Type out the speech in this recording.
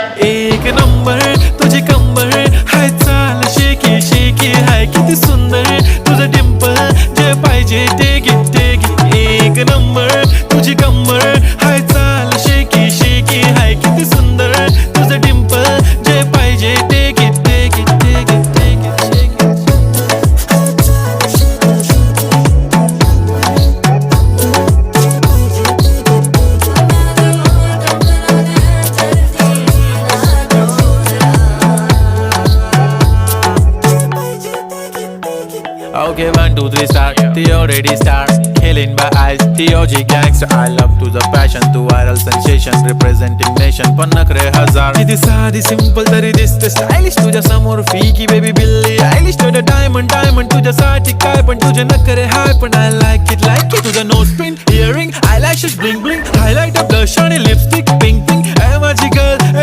एक नंबर तुझी कंबर हाय, चाल शेकी शेकी हाय, किती सुंदर तुझं डिंपल, जे पाहिजे ते घे ते घे. एक नंबर तुझी कंबर हाय, चाल शेकी शेकी हाय, किती सुंदर तुझं डिंपल, जे पाहिजे ते घे ते घे ते घे ते घे shaky. Okay, 1, 2, 3 start. The already start. Killing by eyes. The OG gangster. I love to the passion, to viral sensation, representing nation. पन्नकरे हजार. किती साधी simple तरी दिसते stylish तुझ्या समोर फीकी baby बिल्ली आयलिश. तुझं diamond तुझ्यासाठी काय पण तुझे नखरे हाय पण I like it. तुझं nose pin, earring, eyelashes bling bling, highlighter, blush आणि lipstick pink pink. माझी girl